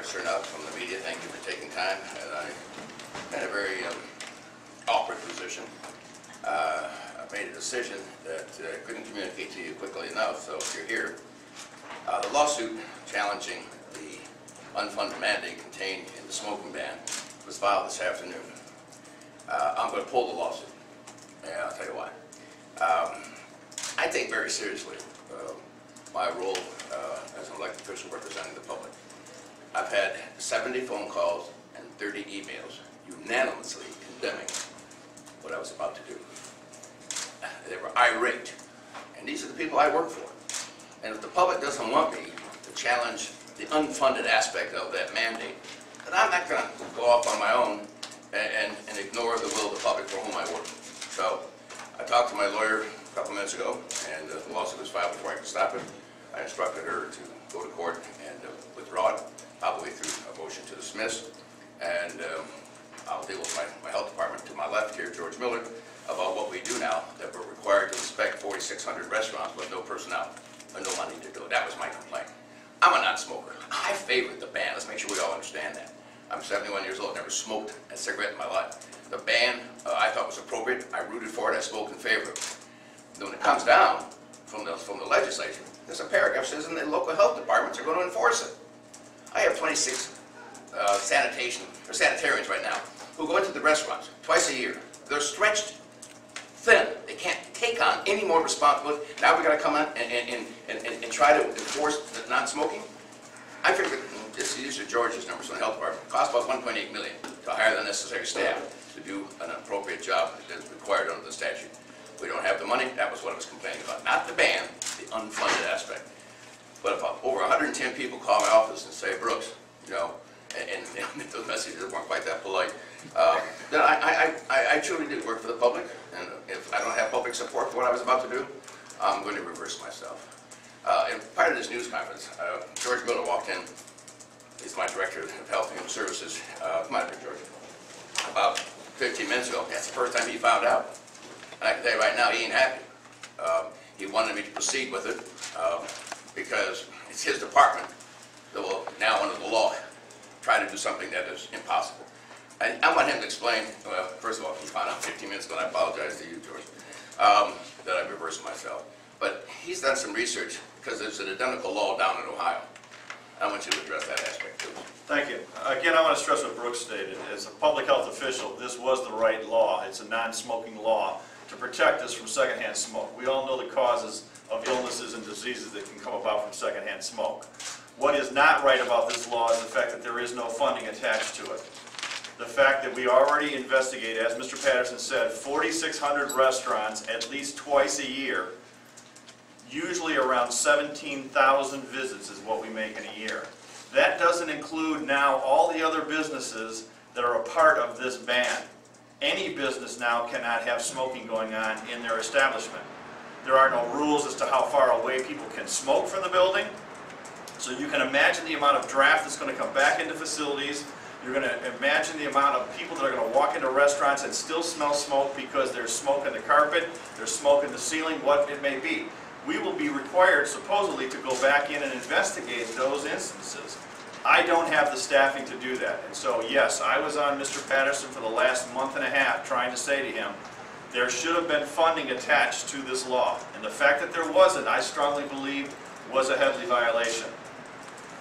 Patterson out from the media. Thank you for taking time. And I'm in a very awkward position. I made a decision that I couldn't communicate to you quickly enough, so if you're here, the lawsuit challenging the unfunded mandate contained in the smoking ban was filed this afternoon. I'm going to pull the lawsuit, and I'll tell you why. I take very seriously my role as an elected official representing the public. I've had 70 phone calls and 30 emails unanimously condemning what I was about to do. They were irate, and these are the people I work for. And if the public doesn't want me to challenge the unfunded aspect of that mandate, then I'm not going to go off on my own and ignore the will of the public for whom I work. So I talked to my lawyer a couple minutes ago, and the lawsuit was filed before I could stop it. I instructed her to go to court and withdraw it, probably through a motion to dismiss. And I'll deal with my health department to my left here, George Miller, about what we do now, that we're required to inspect 4,600 restaurants with no personnel and no money to do it. That was my complaint. I'm a non-smoker. I favored the ban. Let's make sure we all understand that. I'm 71 years old, never smoked a cigarette in my life. The ban, I thought was appropriate. I rooted for it. I spoke in favor of it. Then when it comes down from the legislature, there's a paragraph that says in the local health departments are going to enforce it. I have 26 sanitarians right now who go into the restaurants twice a year. They're stretched thin. They can't take on any more responsibility. Now we've got to come in and try to enforce the non-smoking. I figured, just to use George's numbers from the health department, it costs about $1.8 million to hire the necessary staff to do an appropriate job that's required under the statute. We don't have the money. That was what I was complaining about. Not the ban, the unfunded aspect. But if over 110 people call my office and say, Brooks, you know, and those messages weren't quite that polite, then I truly did work for the public. And if I don't have public support for what I was about to do, I'm going to reverse myself. And part of this news conference, George Miller walked in. He's my director of Health and Human Services. Come on, George. About 15 minutes ago, that's the first time he found out. And I can tell you right now, he ain't happy. He wanted me to proceed with it because it's his department that will now, under the law, try to do something that is impossible. And I want him to explain, well, first of all, he found out 15 minutes ago, and I apologize to you, George, that I reversed myself. But he's done some research because there's an identical law down in Ohio. I want you to address that aspect too. Thank you. Again, I want to stress what Brooks stated. As a public health official, this was the right law. It's a non-smoking law to protect us from secondhand smoke. We all know the causes of illnesses and diseases that can come about from secondhand smoke. What is not right about this law is the fact that there is no funding attached to it. The fact that we already investigate, as Mr. Patterson said, 4,600 restaurants at least twice a year. Usually around 17,000 visits is what we make in a year. That doesn't include now all the other businesses that are a part of this ban. Any business now cannot have smoking going on in their establishment. There are no rules as to how far away people can smoke from the building. So you can imagine the amount of draft that's going to come back into facilities. You're going to imagine the amount of people that are going to walk into restaurants and still smell smoke because there's smoke in the carpet, there's smoke in the ceiling, what it may be. We will be required, supposedly, to go back in and investigate those instances. I don't have the staffing to do that. And so, yes, I was on Mr. Patterson for the last month and a half trying to say to him, there should have been funding attached to this law. And the fact that there wasn't, I strongly believe, was a heavy violation.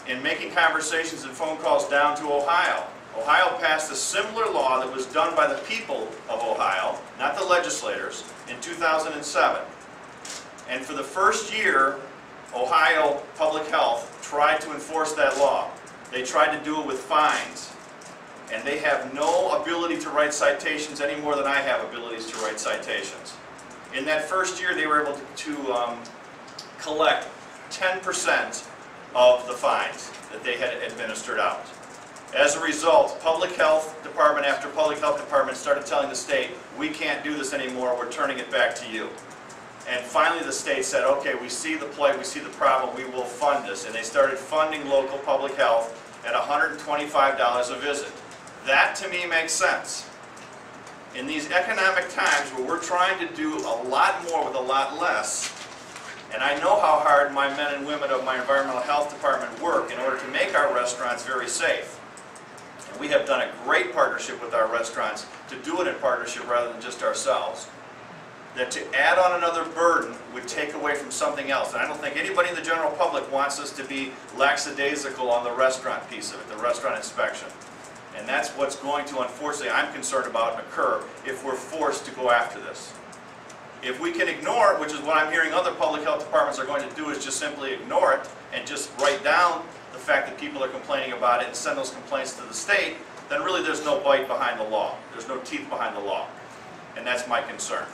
In making conversations and phone calls down to Ohio, Ohio passed a similar law that was done by the people of Ohio, not the legislators, in 2007. And for the first year, Ohio Public Health tried to enforce that law. They tried to do it with fines. And they have no ability to write citations any more than I have abilities to write citations. In that first year, they were able to collect 10% of the fines that they had administered out. As a result, public health department after public health department started telling the state, we can't do this anymore, we're turning it back to you. And finally the state said, okay, we see the plight, we see the problem, we will fund this. And they started funding local public health at $125 a visit. That to me makes sense. In these economic times where we're trying to do a lot more with a lot less, and I know how hard my men and women of my environmental health department work in order to make make our restaurants very safe. And we have done a great partnership with our restaurants to do it in partnership rather than just ourselves. That to add on another burden would take away from something else. And I don't think anybody in the general public wants us to be lackadaisical on the restaurant piece of it, the restaurant inspection. And that's what's going to, unfortunately, I'm concerned about, occur if we're forced to go after this. If we can ignore it, which is what I'm hearing other public health departments are going to do, is just simply ignore it and just write down the fact that people are complaining about it and send those complaints to the state, then really there's no bite behind the law. There's no teeth behind the law. And that's my concern.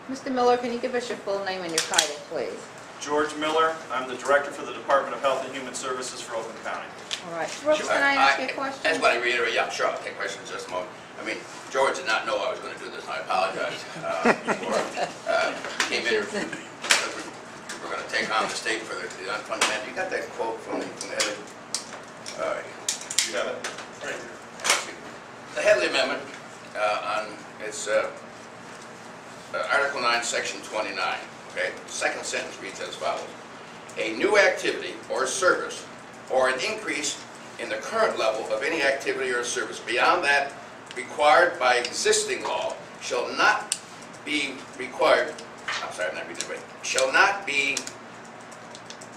Mr. Miller, can you give us your full name and your title, please? George Miller, I'm the Director for the Department of Health and Human Services for Oakland County. All right. Brooks, can I ask you a question? I just want to reiterate, yeah, sure, I'll take questions in just a moment. I mean, George did not know I was going to do this, and I apologize. Came in, we're going to take on the state for the unfunded mandate. You got that quote from the Headley? You have it? Right. The Headley Amendment on its Article 9, Section 29, okay? The second sentence reads as follows. A new activity or service or an increase in the current level of any activity or service beyond that required by existing law shall not be required, I'm sorry, I'm not reading it right, shall not be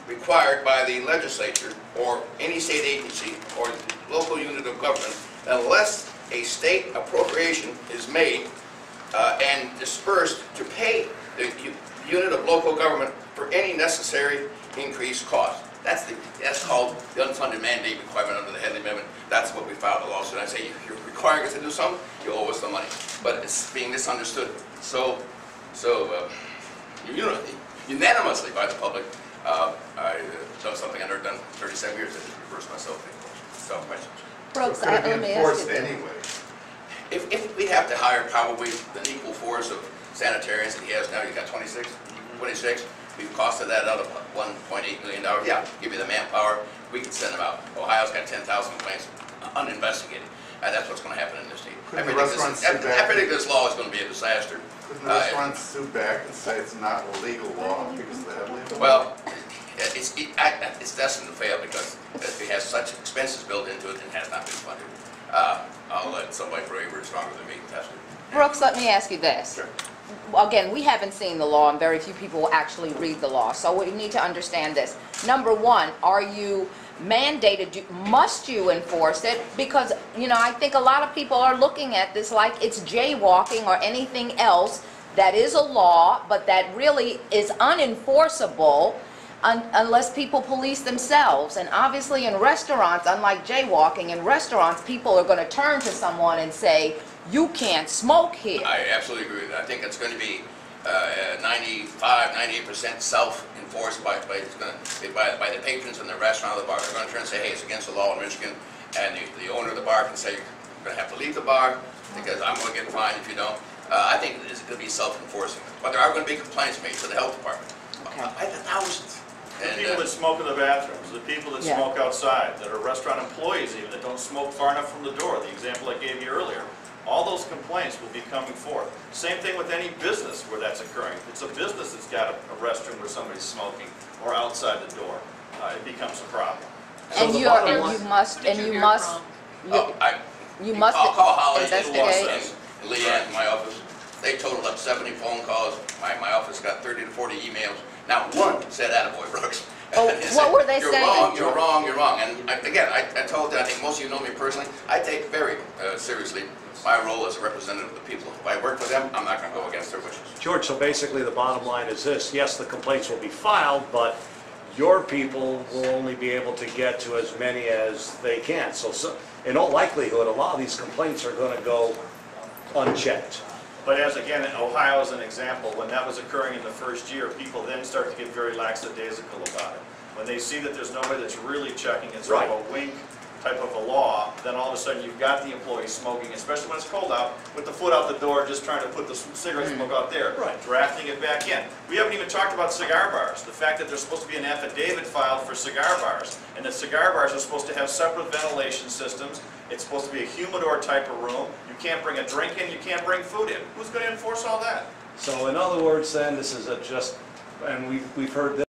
required by the legislature or any state agency or local unit of government unless a state appropriation is made and dispersed to pay the unit of local government for any necessary increased cost. That's called the unfunded mandate requirement under the Headley Amendment. That's what we filed the lawsuit. I say, if you're requiring us to do something, you owe us the money. But it's being misunderstood unanimously by the public. I've done something I've never done 37 years. I just reversed myself. Without questions. Brooks, let me ask you. Anyway. If we'd have to hire probably an equal force of sanitarians that he has now, he's got 26. We've costed that out of $1.8 million. Yeah, give you the manpower, we can send them out. Ohio's got 10,000 complaints uninvestigated. And that's what's going to happen in this state. I predict this law is going to be a disaster. Couldn't the restaurants sue back and say it's not a legal law because of the Headley Amendment? Well, it's destined to fail because it has such expenses built into it and has not been funded. I'll let somebody braver and stronger than me test it. Brooks, let me ask you this. Sure. Again, we haven't seen the law, and very few people will actually read the law. So we need to understand this. Number one, are you mandated, must you enforce it? Because, you know, I think a lot of people are looking at this like it's jaywalking or anything else that is a law, but that really is unenforceable unless people police themselves. And obviously in restaurants, unlike jaywalking, in restaurants, people are going to turn to someone and say, you can't smoke here. I absolutely agree with that. I think it's going to be 98% self-enforced by the patrons in the restaurant or the bar. They're going to turn and say, hey, it's against the law in Michigan, and the owner of the bar can say, you're going to have to leave the bar because I'm going to get fined if you don't. I think it's going to be self-enforcing. But there are going to be complaints made to the health department. Okay. By the thousands. The people that smoke in the bathrooms, the people that smoke outside, that are restaurant employees even, that don't smoke far enough from the door, the example I gave you earlier, all those complaints will be coming forth. Same thing with any business where that's occurring. If it's a business that's got a restroom where somebody's smoking or outside the door, it becomes a problem. And you must I'll call Holly investigate. and Leanne in my office. They totaled up 70 phone calls. My office got 30 to 40 emails. Not one said attaboy, Brooks. Oh, what were they you're saying? Wrong, you're wrong, you're wrong. And I told you, I think most of you know me personally, I take very seriously my role as a representative of the people. If I work for them, I'm not going to go against their wishes. George, so basically the bottom line is this. Yes, the complaints will be filed, but your people will only be able to get to as many as they can. So in all likelihood, a lot of these complaints are going to go unchecked. But as again, in Ohio as an example, when that was occurring in the first year, people then start to get very lackadaisical about it. When they see that there's nobody that's really checking, it's sort of a wink type of a law, then all of a sudden you've got the employees smoking, especially when it's cold out, with the foot out the door, just trying to put the cigarette smoke out there, drafting it back in. We haven't even talked about cigar bars. The fact that there's supposed to be an affidavit filed for cigar bars, and that cigar bars are supposed to have separate ventilation systems. It's supposed to be a humidor type of room. You can't bring a drink in, you can't bring food in. Who's going to enforce all that? So in other words then, this is and we've heard this.